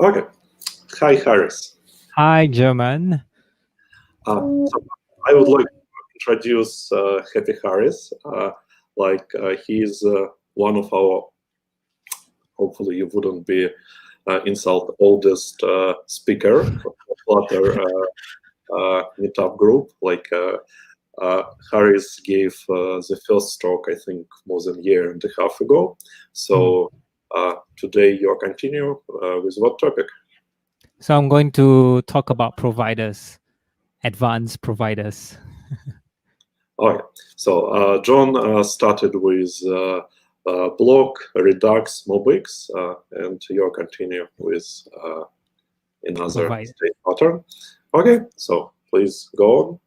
Okay. Hi, Harris. Hi, German. So I would like to introduce Happy Harris. He's one of our, hopefully you wouldn't be insult, oldest speaker of the Flutter Meetup group. Harris gave the first talk, I think, more than a year and a half ago. So today you'll continue with what topic? So I'm going to talk about providers, advanced providers. All right. So John started with Block, Redux, MobX, and you'll continue with another state pattern. Okay, so please go on.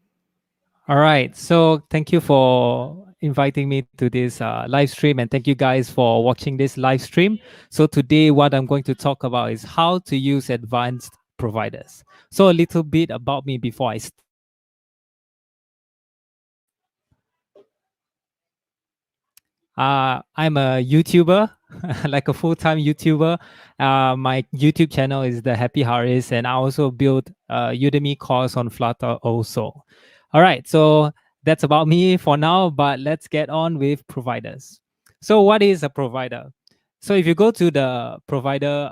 All right. So thank you for inviting me to this live stream, and thank you guys for watching this live stream. So today what I'm going to talk about is how to use advanced providers. So a little bit about me before I start. I'm a YouTuber, like a full-time YouTuber. My YouTube channel is the Happy Harris, and I also build a Udemy course on Flutter also. All right, so that's about me for now, but let's get on with providers. So what is a provider? So if you go to the provider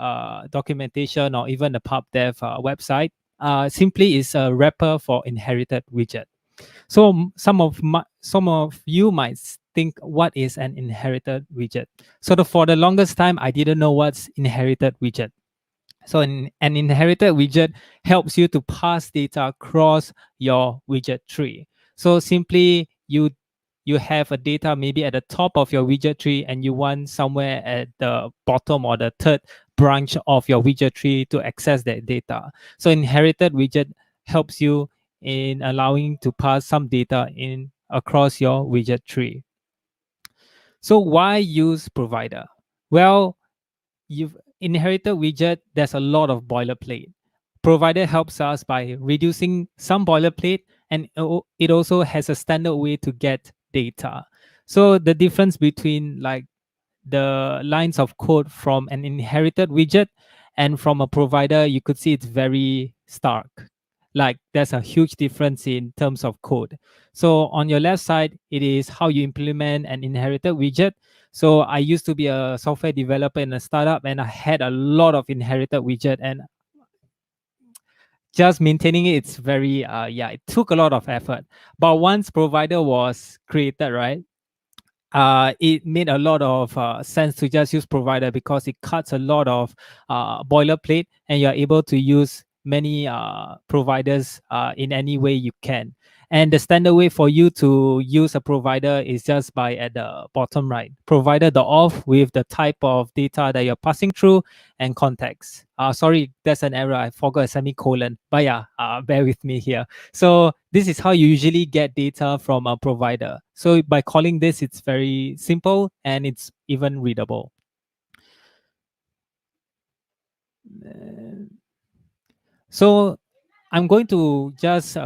documentation or even the PubDev website, simply is a wrapper for inherited widget. So some of you might think, what is an inherited widget? So for the longest time, I didn't know what's inherited widget. So an inherited widget helps you to pass data across your widget tree. So simply you have a data maybe at the top of your widget tree, and you want somewhere at the bottom or the third branch of your widget tree to access that data. So inherited widget helps you in allowing to pass some data in across your widget tree. So why use provider? Well, you've inherited widget, there's a lot of boilerplate. Provider helps us by reducing some boilerplate, and it also has a standard way to get data. So the difference between like the lines of code from an inherited widget and from a provider, you could see it's very stark. Like there's a huge difference in terms of code. So on your left side, it is how you implement an inherited widget. So I used to be a software developer in a startup, and I had a lot of inherited widget, and just maintaining it, it's very it took a lot of effort. But once provider was created, right, it made a lot of sense to just use provider, because it cuts a lot of boilerplate, and you're able to use many providers in any way you can. And the standard way for you to use a provider is just by at the bottom right, provider.auth with the type of data that you're passing through and context. Sorry, that's an error. I forgot a semicolon, but yeah, bear with me here. So this is how you usually get data from a provider. So by calling this, it's very simple and it's even readable. So I'm going to just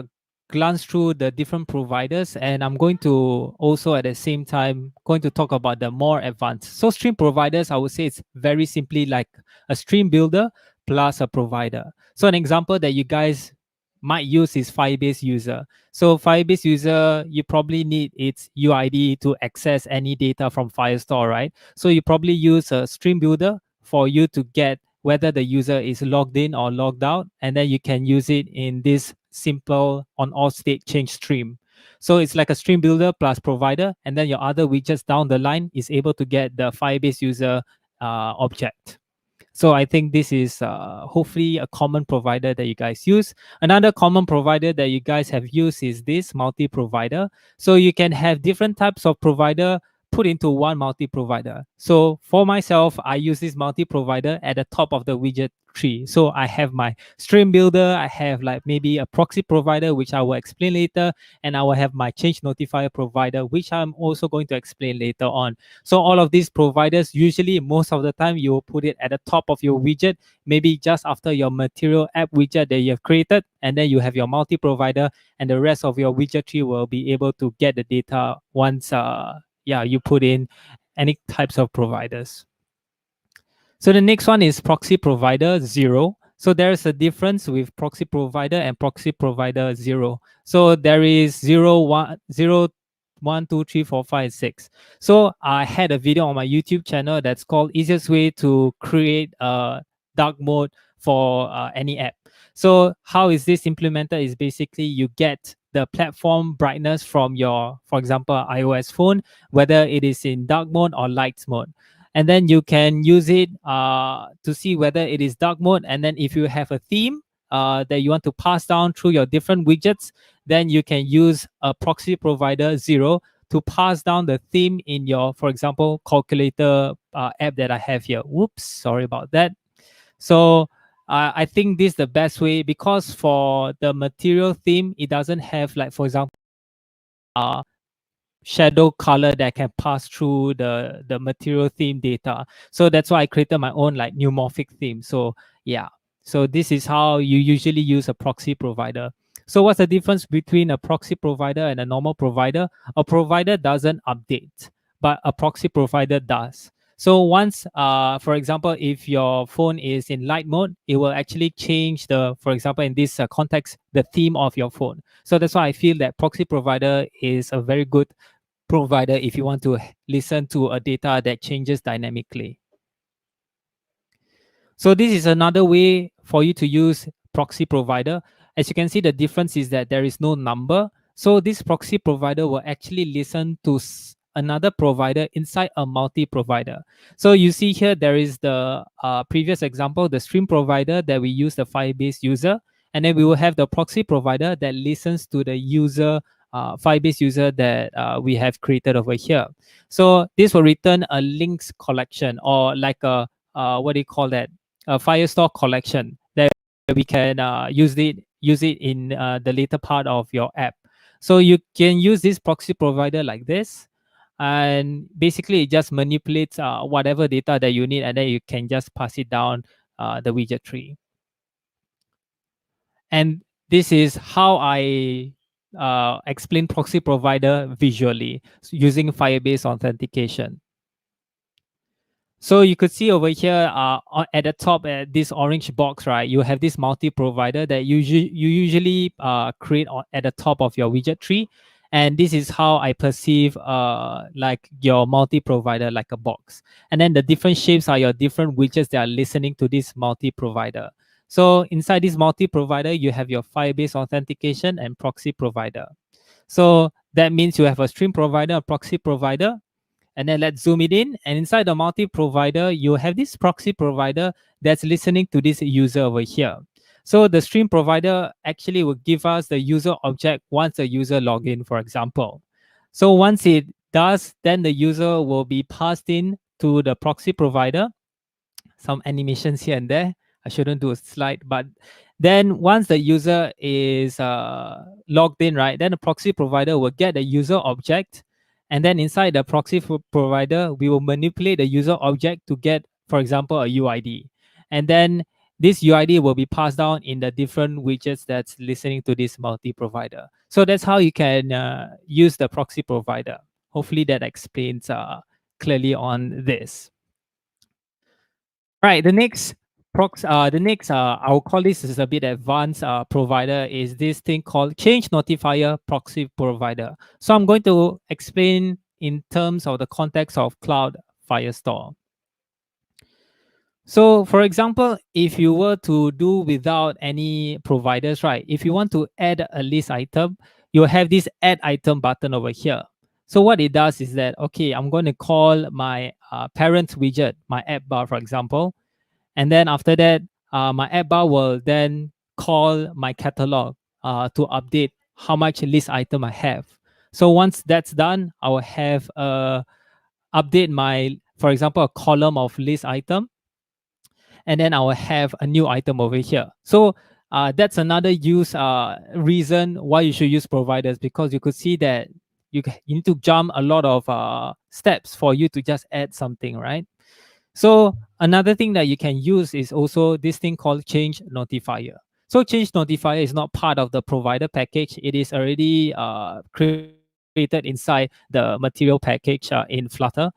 glance through the different providers, and I'm going to also at the same time going to talk about the more advanced. So stream providers, I would say it's very simply like a stream builder plus a provider. So an example that you guys might use is Firebase user. So Firebase user, you probably need its UID to access any data from Firestore, right? So you probably use a stream builder for you to get whether the user is logged in or logged out, and then you can use it in this simple on all state change stream. So it's like a stream builder plus provider, and then your other widgets down the line is able to get the Firebase user object. So I think this is hopefully a common provider that you guys use. Another common provider that you guys have used is this multi-provider. So you can have different types of provider put into one multi-provider. So for myself, I use this multi-provider at the top of the widget tree. So I have my stream builder, I have like maybe a proxy provider, which I will explain later, and I will have my ChangeNotfierProxyProvider, which I'm also going to explain later on. So all of these providers, usually most of the time, you will put it at the top of your widget, maybe just after your material app widget that you have created, and then you have your multi-provider, and the rest of your widget tree will be able to get the data once you put in any types of providers. So the next one is proxy provider 0. So there is a difference with proxy provider and proxy provider 0. So there is 0, 1, 0, 1, 2, 3, 4, 5, 6. So I had a video on my YouTube channel that's called Easiest Way to Create a Dark Mode for any app. So how is this implemented is basically you get the platform brightness from your, for example, iOS phone, whether it is in dark mode or light mode. And then you can use it to see whether it is dark mode. And then if you have a theme that you want to pass down through your different widgets, then you can use a proxy provider 0 to pass down the theme in your, for example, calculator app that I have here. Whoops, sorry about that. So I think this is the best way, because for the material theme, it doesn't have, like, for example, shadow color that can pass through the material theme data. So that's why I created my own like neumorphic theme. So yeah, so this is how you usually use a proxy provider. So what's the difference between a proxy provider and a normal provider? A provider doesn't update, but a proxy provider does. So once, for example, if your phone is in light mode, it will actually change the, for example, in this context, the theme of your phone. So that's why I feel that proxy provider is a very good provider if you want to listen to a data that changes dynamically. So this is another way for you to use proxy provider. As you can see, the difference is that there is no number. So this proxy provider will actually listen to another provider inside a multi-provider. So you see here, there is the previous example, the stream provider that we use, the Firebase user. And then we will have the proxy provider that listens to the user, Firebase user that we have created over here. So this will return a links collection, or like a, what do you call that? A Firestore collection that we can use it in the later part of your app. So you can use this proxy provider like this, and basically it just manipulates whatever data that you need, and then you can just pass it down the widget tree. And this is how I explain proxy provider visually using Firebase authentication. So you could see over here at the top, at this orange box, right, you have this multi-provider that you usually create at the top of your widget tree. And this is how I perceive like your multi-provider, like a box. And then the different shapes are your different widgets that are listening to this multi-provider. So inside this multi-provider, you have your Firebase authentication and proxy provider. So that means you have a stream provider, a proxy provider. And then let's zoom it in. And inside the multi-provider, you have this proxy provider that's listening to this user over here. So the stream provider actually will give us the user object once the user log in, for example. So once it does, then the user will be passed in to the proxy provider. Some animations here and there. I shouldn't do a slide, but then once the user is logged in, right, then the proxy provider will get the user object. And then inside the proxy provider, we will manipulate the user object to get, for example, a UID. And then this UID will be passed down in the different widgets that's listening to this multi-provider. So that's how you can use the proxy provider. Hopefully that explains clearly on this. Right, the next I'll call this is a bit advanced provider is this thing called ChangeNotfierProxyProvider. So I'm going to explain in terms of the context of Cloud Firestore. So for example, if you were to do without any providers, right? If you want to add a list item, you have this add item button over here. So what it does is that, okay, I'm going to call my parent widget, my app bar, for example. And then after that, my app bar will then call my catalog to update how much list item I have. So once that's done, I will have update my, for example, a column of list item. And then I will have a new item over here. So that's another reason why you should use providers, because you could see that you need to jump a lot of steps for you to just add something, right? So another thing that you can use is also this thing called ChangeNotfier. So ChangeNotfier is not part of the provider package. It is already created inside the material package in Flutter,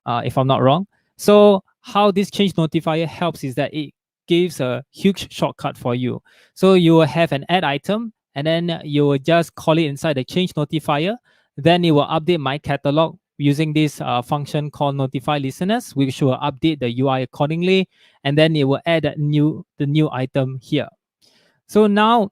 if I'm not wrong. So how this change notifier helps is that it gives a huge shortcut for you. So you will have an add item, and then you will just call it inside the change notifier. Then it will update my catalog using this function called notify listeners, which will update the UI accordingly, and then it will add the new item here. So now,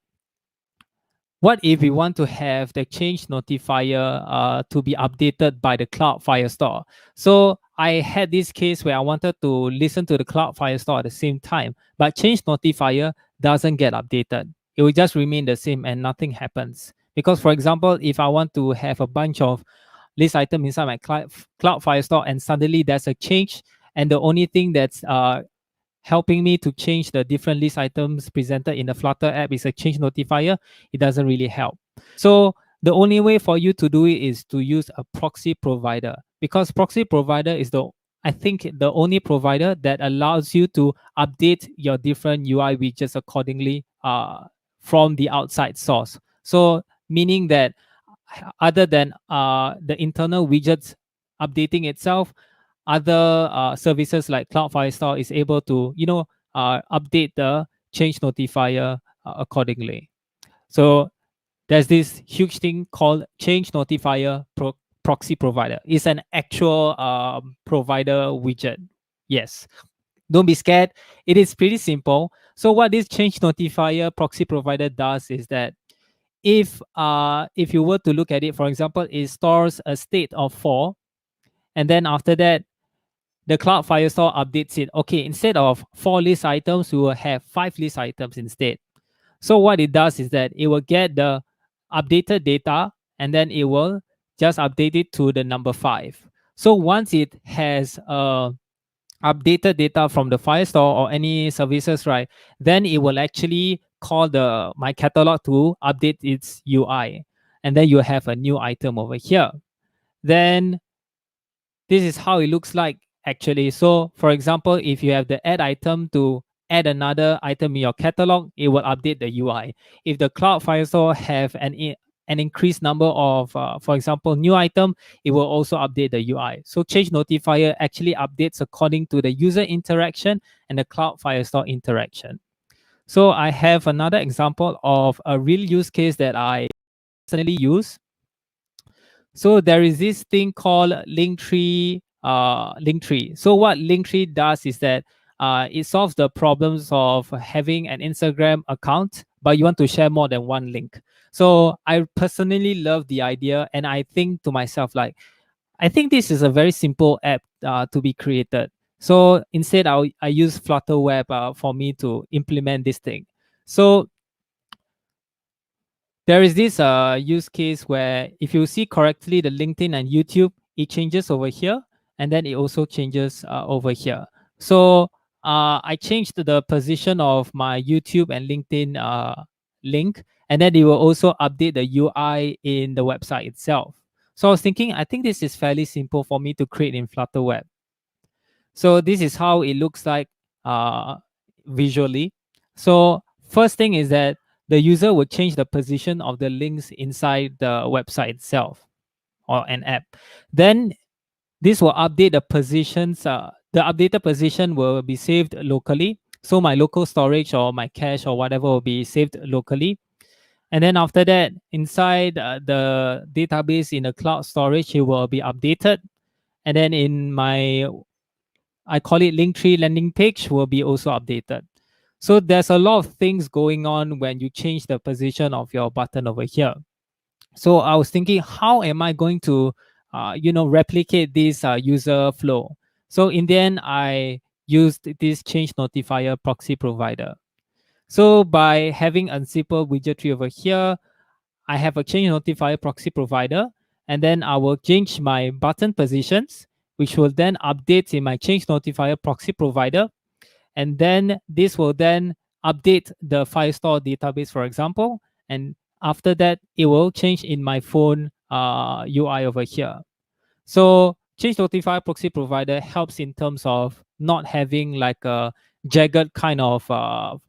what if we want to have the change notifier to be updated by the Cloud Firestore? So I had this case where I wanted to listen to the Cloud Firestore at the same time, but change notifier doesn't get updated. It will just remain the same and nothing happens. Because, for example, if I want to have a bunch of list item inside my Cloud Firestore and suddenly there's a change, and the only thing that's helping me to change the different list items presented in the Flutter app is a change notifier, it doesn't really help. So the only way for you to do it is to use a proxy provider, because proxy provider is I think the only provider that allows you to update your different UI widgets accordingly from the outside source. So meaning that other than the internal widgets updating itself, other services like Cloud Firestore is able to, update the change notifier accordingly. So there's this huge thing called Change Notifier Proxy Provider. It's an actual provider widget. Yes. Don't be scared. It is pretty simple. So what this Change Notifier Proxy Provider does is that if you were to look at it, for example, it stores a state of 4, and then after that, the Cloud Firestore updates it. Okay, instead of 4 list items, we will have 5 list items instead. So what it does is that it will get the updated data, and then it will just update it to the number 5. So once it has updated data from the Firestore or any services, right, then it will actually call the my catalog to update its UI, and then you have a new item over here. Then this is how it looks like actually. So for example, if you have the add item to add another item in your catalog, it will update the UI. If the Cloud Firestore have an increased number of, for example, new item, it will also update the UI. So Change Notifier actually updates according to the user interaction and the Cloud Firestore interaction. So I have another example of a real use case that I personally use. So there is this thing called Linktree. So what Linktree does is that it solves the problems of having an Instagram account, but you want to share more than one link. So I personally love the idea, and I think to myself, like, I think this is a very simple app to be created. So instead, I use Flutter Web for me to implement this thing. So there is this use case where if you see correctly the LinkedIn and YouTube, it changes over here, and then it also changes over here. So I changed the position of my YouTube and LinkedIn link, and then it will also update the UI in the website itself. So I was thinking, I think this is fairly simple for me to create in Flutter Web. So this is how it looks like visually. So first thing is that the user will change the position of the links inside the website itself or an app. Then this will update the positions. The updated position will be saved locally. So my local storage or my cache or whatever will be saved locally. And then after that, inside the database in the cloud storage, it will be updated. And then in my, I call it Linktree landing page, will be also updated. So there's a lot of things going on when you change the position of your button over here. So I was thinking, how am I going to, replicate this user flow? So in the end, I used this Change Notifier Proxy Provider. So by having a simple widgetry over here, I have a Change Notifier Proxy Provider, and then I will change my button positions, which will then update in my Change Notifier Proxy Provider. And then this will then update the Firestore database, for example. And after that, it will change in my phone UI over here. So Change Notifier Proxy Provider helps in terms of not having like a jagged kind of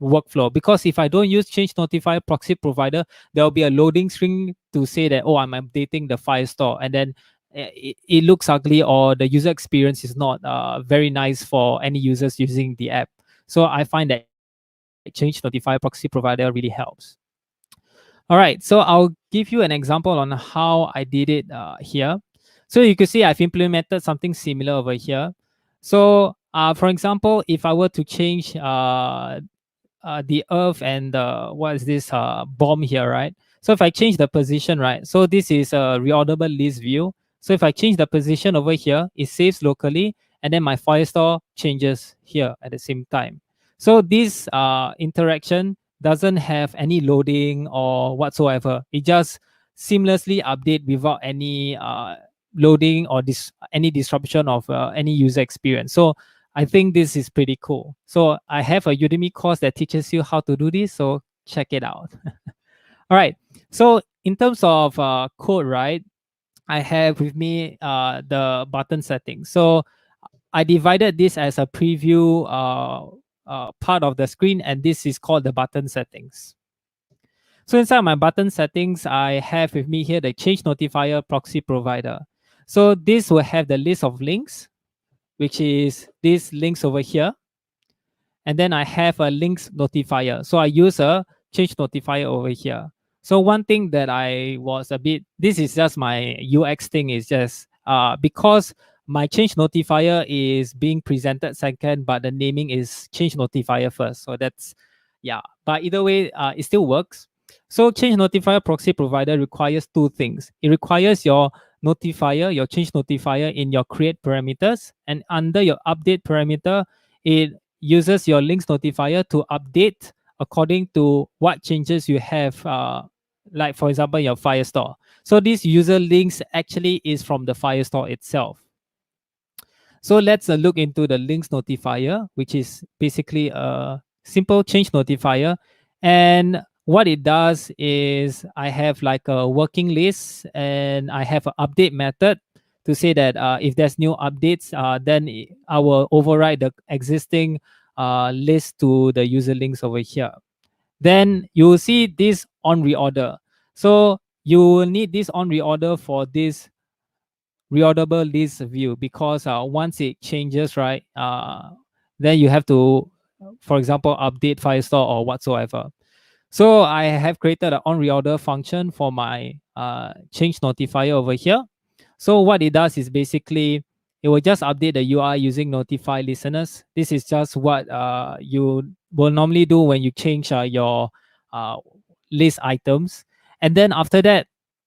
workflow. Because if I don't use Change Notifier Proxy Provider, there will be a loading screen to say that, oh, I'm updating the Firestore. And then it looks ugly, or the user experience is not very nice for any users using the app. So I find that ChangeNotfierProxyProvider really helps. All right, so I'll give you an example on how I did it here. So you can see I've implemented something similar over here. So for example, if I were to change the earth and what is this bomb here, right? So if I change the position, right? So this is a reorderable list view. So if I change the position over here, it saves locally, and then my Firestore changes here at the same time. So this interaction doesn't have any loading or whatsoever. It just seamlessly update without any loading or any disruption of any user experience. So I think this is pretty cool. So I have a Udemy course that teaches you how to do this. So check it out. All right. So in terms of code, right, I have with me the button settings. So I divided this as a preview part of the screen, and this is called the button settings. So inside my button settings, I have with me here the Change Notifier Proxy Provider. So this will have the list of links, which is these links over here. And then I have a links notifier. So I use a change notifier over here. So one thing that I was a bit, this is just my UX thing, is just because my change notifier is being presented second, but the naming is change notifier first. So that's, yeah, but either way, it still works. So change notifier proxy provider requires two things. It requires your notifier, your change notifier in your create parameters, and under your update parameter, it uses your links notifier to update according to what changes you have, like for example, your Firestore. So this user links actually is from the Firestore itself. So let's look into the links notifier, which is basically a simple change notifier. And what it does is I have like a working list, and I have an update method to say that if there's new updates, then I will override the existing list to the user links over here. Then you will see this on reorder. So you will need this on reorder for this reorderable list view, because once it changes, right, then you have to, for example, update Firestore or whatsoever. So I have created an on reorder function for my change notifier over here. So what it does is basically it will just update the UI using notify listeners. This is just what you will normally do when you change your uh, list items. And then after that,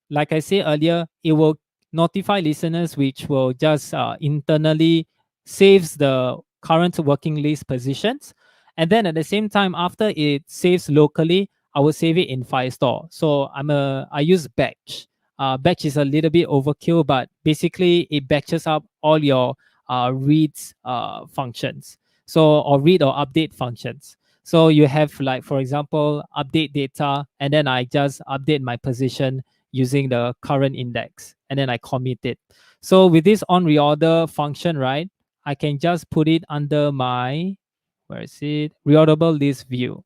like I said earlier, it will notify listeners, which will just internally saves the current working list positions. And then at the same time, after it saves locally, I will save it in Firestore. So I use batch. Batch is a little bit overkill, but basically it batches up all your reads functions. So, or read or update functions. So you have, like, for example, update data, and then I just update my position using the current index, and then I commit it. So with this on reorder function, right, I can just put it under my, where is it, reorderable list view.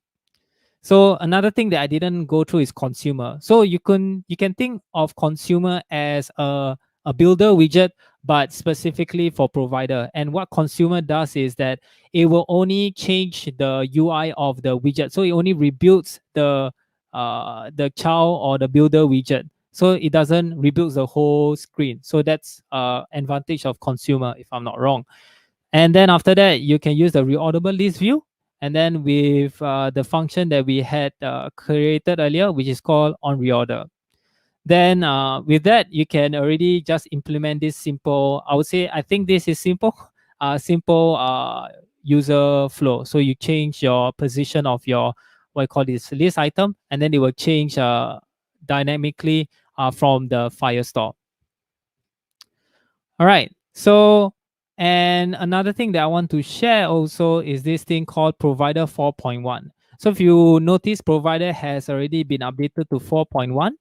So another thing that I didn't go through is consumer. So you can think of consumer as a builder widget, but specifically for provider. And what consumer does is that it will only change the UI of the widget. So it only rebuilds the child or the builder widget. So it doesn't rebuild the whole screen. So that's advantage of consumer, if I'm not wrong. And then after that, you can use the reorderable list view. And then with the function that we had created earlier, which is called on reorder. Then with that, you can already just implement this simple, I would say, I think this is simple, simple user flow. So you change your position of your, what I call this list item, and then it will change dynamically from the Firestore. All right. So, and another thing that I want to share also is this thing called Provider 4.1. So if you notice, Provider has already been updated to 4.1.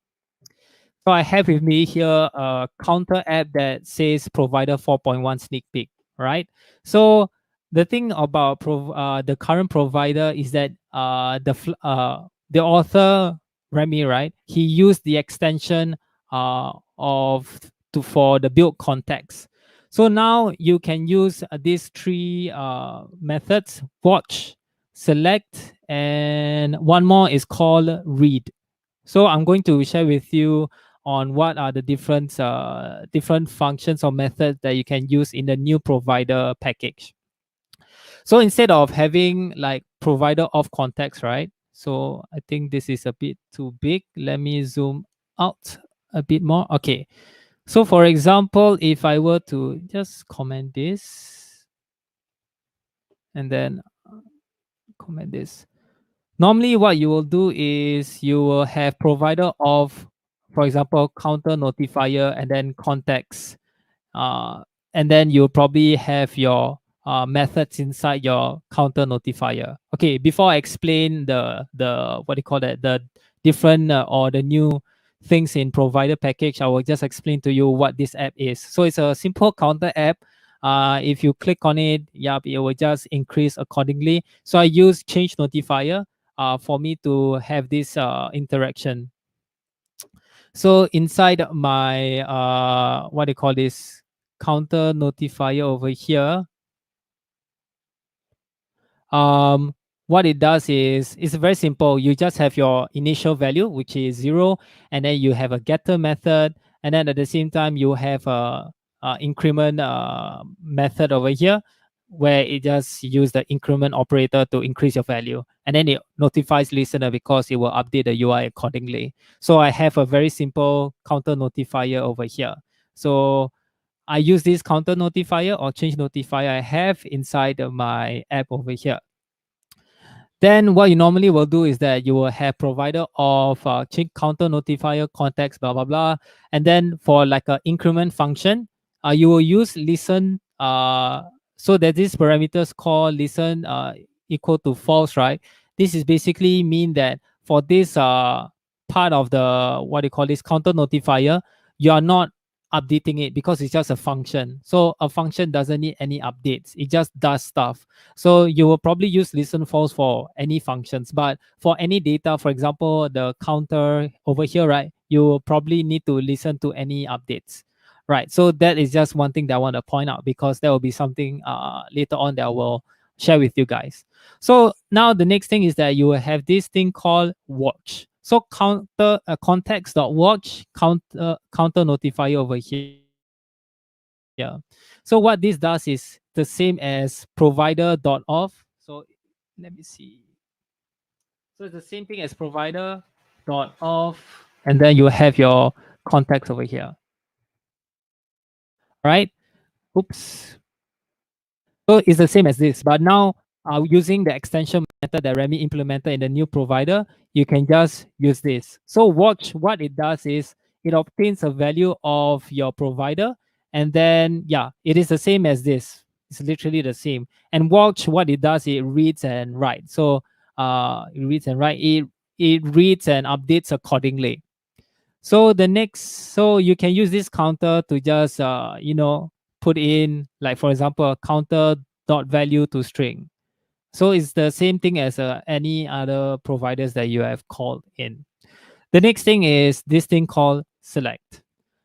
So I have with me here a counter app that says Provider 4.1 sneak peek, right? So the thing about the current provider is that the author Remy, right? He used the extension of for the build context. So now you can use these three methods: watch, select, and one more is called read. So I'm going to share with you on what are the different functions or methods that you can use in the new provider package. So instead of having like provider of context, right? So I think this is a bit too big. Let me zoom out a bit more. Okay. So for example, if I were to just comment this and then comment this. Normally what you will do is you will have provider of, for example, counter notifier and then context. And then you'll probably have your methods inside your counter notifier. Okay, before I explain the what do you call that, the different or the new things in provider package, I will just explain to you what this app is. So it's a simple counter app. If you click on it, yep, it will just increase accordingly. So I use change notifier for me to have this interaction. So inside my what do you call this, counter notifier over here, um, what it does is it's very simple. You just have your initial value, which is 0, and then you have a getter method, and then at the same time you have a increment method over here, where it just use the increment operator to increase your value, and then it notifies listener because it will update the UI accordingly. So I have a very simple counter notifier over here. So I use this counter notifier or change notifier I have inside of my app over here. Then what you normally will do is that you will have provider of change counter notifier context, blah, blah, blah. And then for like an increment function, you will use listen. So that this parameters called listen equal to false, right? This is basically mean that for this part of the, what do you call this, counter notifier, you are not updating it because it's just a function. So a function doesn't need any updates. It just does stuff. So you will probably use listen false for any functions, but for any data, for example, the counter over here, right, you will probably need to listen to any updates, right? So that is just one thing that I want to point out, because there will be something later on that I will share with you guys. So now the next thing is that you will have this thing called watch. So counter context.watch counter notifier over here. So what this does is the same as provider.off. So let me see. So it's the same thing as provider.off, and then you have your context over here. Right? Oops. So it's the same as this, but now using the extension method that Remy implemented in the new provider, you can just use this. So watch, what it does is it obtains a value of your provider, and then yeah, it is the same as this. It's literally the same. And watch, what it does, it reads and writes. So it reads and write. It reads and updates accordingly. So the next, so you can use this counter to just put in, like for example, a counter dot value to string. So it's the same thing as any other providers that you have called in. The next thing is this thing called select.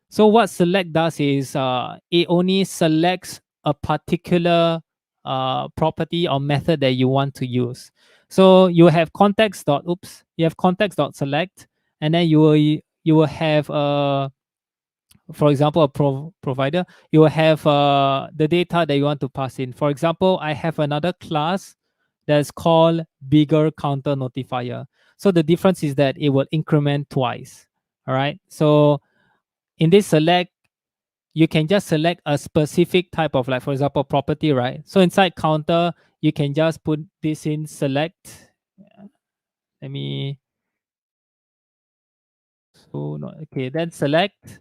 So what select does is it only selects a particular property or method that you want to use. So you have you have context.select, and then you will have for example, a provider, you will have the data that you want to pass in. For example, I have another class that's called bigger counter notifier. So the difference is that it will increment twice. All right. So in this select, you can just select a specific type of, like for example, property, right? So inside counter, you can just put this in select. Let me, so no, okay, then select.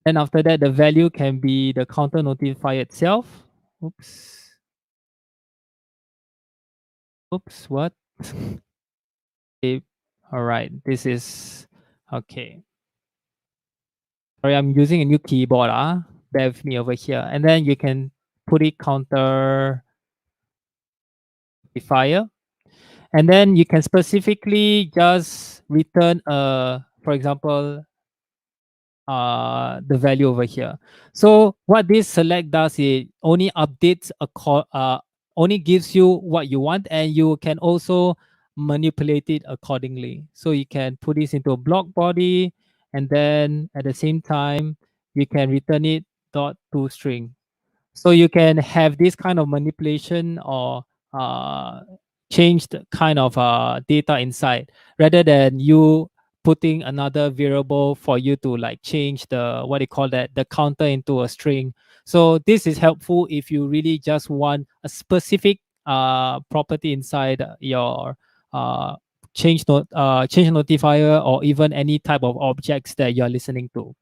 And after that, the value can be the counter notifier itself. Oops. Oops, what? Okay. All right, this is okay. Sorry, I'm using a new keyboard. Bear with me over here. And then you can put it counter notifier. And then you can specifically just return for example, the value over here. So what this select does is only updates only gives you what you want, and you can also manipulate it accordingly. So you can put this into a block body, and then at the same time you can return it dot to string. So you can have this kind of manipulation or changed kind of data inside, rather than you putting another variable for you to like change the what do you call that, the counter into a string. So this is helpful if you really just want a specific property inside your change notifier, or even any type of objects that you're listening to.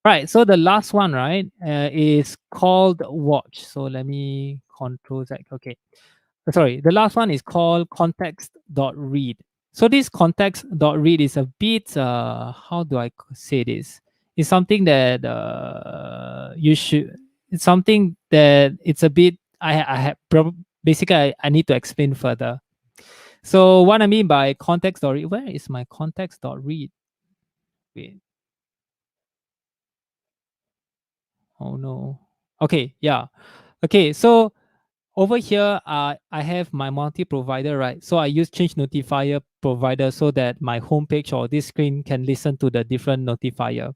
Right. So the last one, right, is called watch. So let me control that. Okay. Sorry. The last one is called context.read. So this context.read is a bit, how do I say this? It's something that it's something that it's a bit, I have, basically, I need to explain further. So what I mean by context.read, where is my context.read? Wait. Oh no. Okay, yeah. Okay, so over here, I have my multi-provider, right? So I use ChangeNotfierProvider so that my homepage or this screen can listen to the different notifier.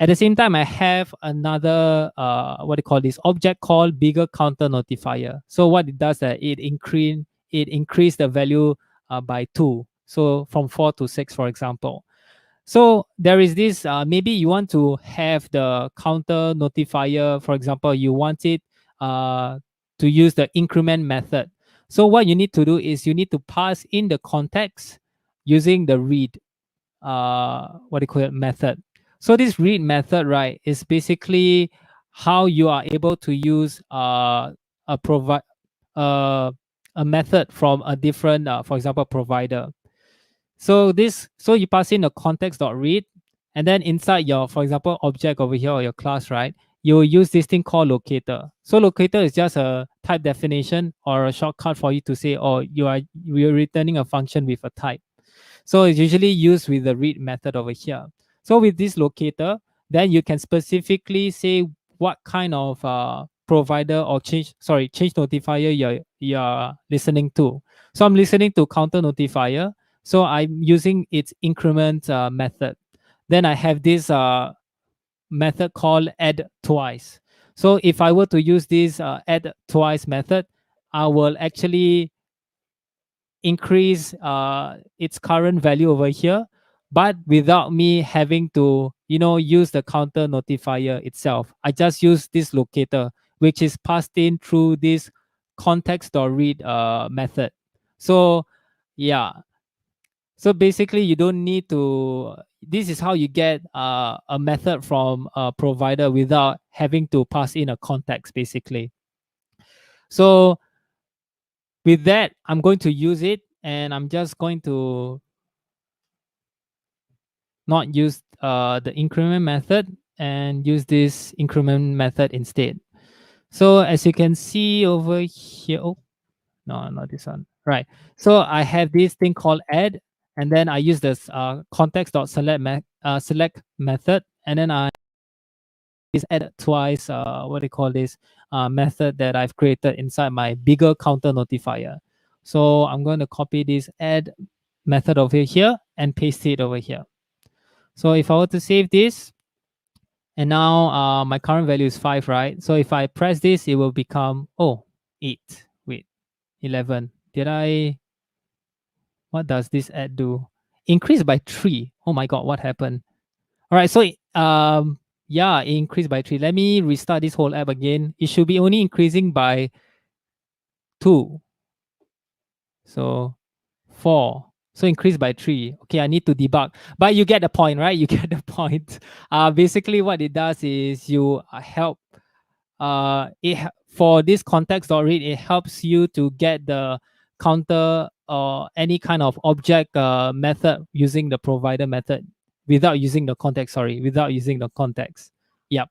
At the same time, I have another what do you call this object called bigger counter notifier. So what it does that it increase the value by 2. So from 4 to 6, for example. So there is this, maybe you want to have the counter notifier, for example, you want it to use the increment method. So what you need to do is you need to pass in the context using the read, what do you call it, method. So this read method, right, is basically how you are able to use uh, a method from a different, for example, provider. So you pass in a context.read, and then inside your, for example, object over here or your class, right, you will use this thing called locator. So locator is just a type definition or a shortcut for you to say, oh, you're returning a function with a type. So it's usually used with the read method over here. So with this locator, then you can specifically say what kind of provider or change notifier you're listening to. So I'm listening to counter notifier. So I'm using its increment method. Then I have this method called add twice. So if I were to use this add twice method, I will actually increase its current value over here, but without me having to, use the counter notifier itself. I just use this locator, which is passed in through this context.read method. So yeah, so basically you don't need to, this is how you get a method from a provider without having to pass in a context, basically. So with that, I'm going to use it, and I'm just going to not use the increment method and use this increment method instead. So as you can see over here, oh, no, not this one. Right. So I have this thing called add, and then I use this select method, and then I is add twice, what do you call this, method that I've created inside my bigger counter notifier. So I'm going to copy this add method over here and paste it over here. So if I were to save this, and now my current value is 5, right? So if I press this, it will become, 8. Wait, 11. What does this add do? Increase by 3. Oh my God, what happened? All right, so yeah, it increased by 3. Let me restart this whole app again. It should be only increasing by 2. So 4. So increase by 3. Okay, I need to debug. But you get the point, right? You get the point. Basically, what it does is you help. For this context or read, it helps you to get the counter or any kind of object method using the provider method without using the context. Sorry, without using the context. Yep.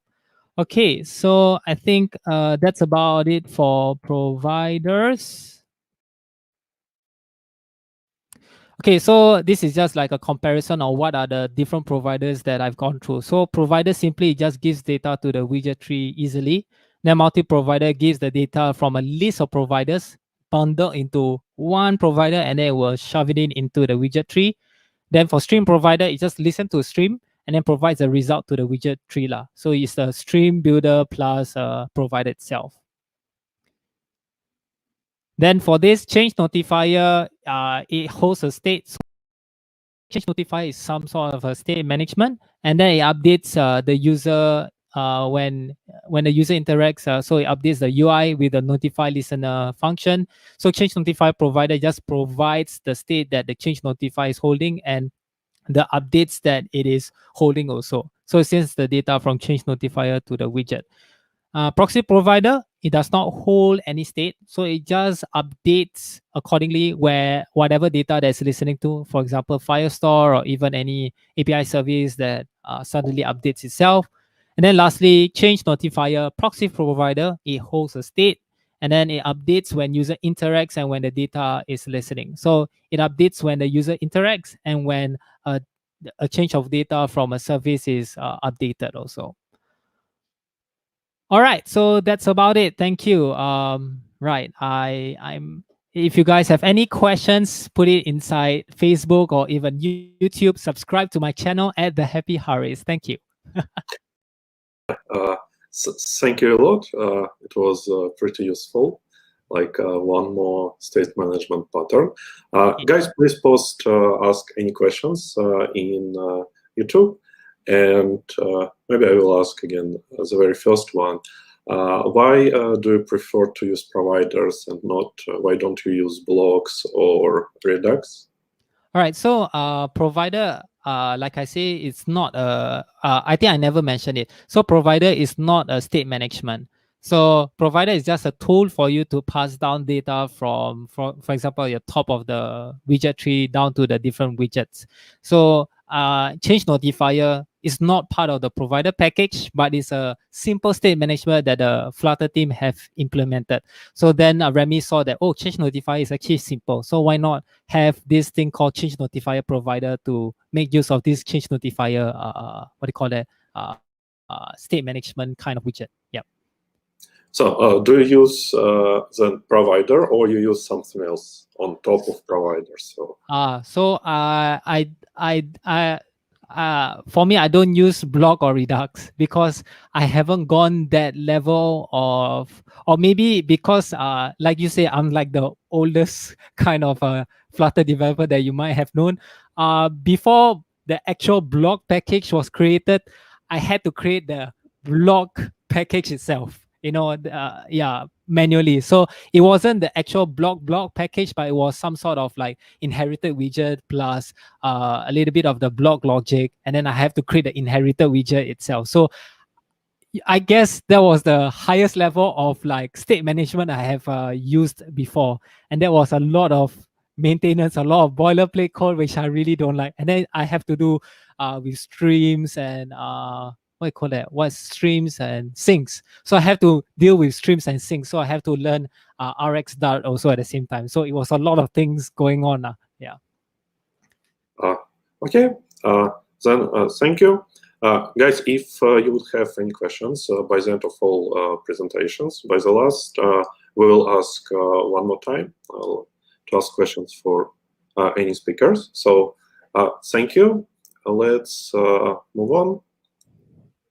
Okay, so I think that's about it for providers. Okay, so this is just like a comparison of what are the different providers that I've gone through. So provider simply just gives data to the widget tree easily. Then multi-provider gives the data from a list of providers bundled into one provider, and then it will shove it in into the widget tree. Then for stream provider, it just listens to a stream and then provides a result to the widget tree. So it's the stream builder plus provider itself. Then for this change notifier, it holds a state. So change notifier is some sort of a state management, and then it updates the user when the user interacts. So it updates the UI with the notify listener function. So change notifier provider just provides the state that the change notifier is holding and the updates that it is holding also. So it sends the data from change notifier to the widget. Proxy provider, it does not hold any state, so it just updates accordingly where whatever data that's listening to, for example, Firestore or even any API service that suddenly updates itself. And then lastly, change notifier proxy provider, it holds a state and then it updates when user interacts and when the data is listening. So it updates when the user interacts and when a change of data from a service is updated also. All right, so that's about it. Thank you. Right, I'm. If you guys have any questions, put it inside Facebook or even YouTube. Subscribe to my channel at the Happy Harris. Thank you. Thank you a lot. It was pretty useful. Like one more state management pattern. Guys, please post, ask any questions in YouTube. And maybe I will ask again the very first one. Why do you prefer to use providers and not, why don't you use blocks or Redux? All right, so provider, like I say, it's not I think I never mentioned it. So provider is not a state management. So provider is just a tool for you to pass down data from, for example, your top of the widget tree down to the different widgets. So change notifier is not part of the provider package, but it's a simple state management that the Flutter team have implemented. So then Remy saw that, oh, change notifier is actually simple. So why not have this thing called ChangeNotfierProvider to make use of this change notifier, what do you call that, state management kind of widget. Yeah. So do you use the provider or you use something else on top of provider? For me, I don't use block or Redux because I haven't gone that level of, or maybe because, like you say, I'm like the oldest kind of Flutter developer that you might have known. Before the actual block package was created, I had to create the block package itself, manually. So it wasn't the actual block package, but it was some sort of like inherited widget plus a little bit of the block logic, and then I have to create the inherited widget itself. So I guess that was the highest level of like state management I have used before, and there was a lot of maintenance, a lot of boilerplate code which I really don't like, and then I have to do with streams and what do you call that? What streams and syncs? So I have to deal with streams and syncs. So I have to learn RX Dart also at the same time. So it was a lot of things going on. Yeah. Okay. Then thank you. Guys, if you would have any questions by the end of all presentations, by the last, we will ask one more time to ask questions for any speakers. So thank you. Let's move on.